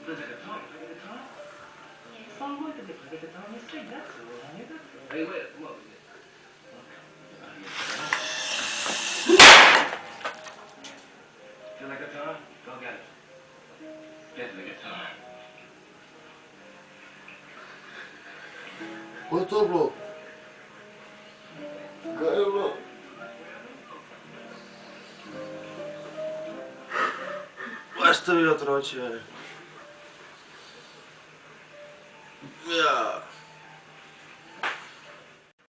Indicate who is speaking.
Speaker 1: There's a guitar. Play the guitar? Yes. Why would they play the guitar and you sing? That's all right. Hey, wait, come on. Feel like a guitar? Go get it. Get the guitar.
Speaker 2: What's up, bro? Go ahead, bro. Esta é outra,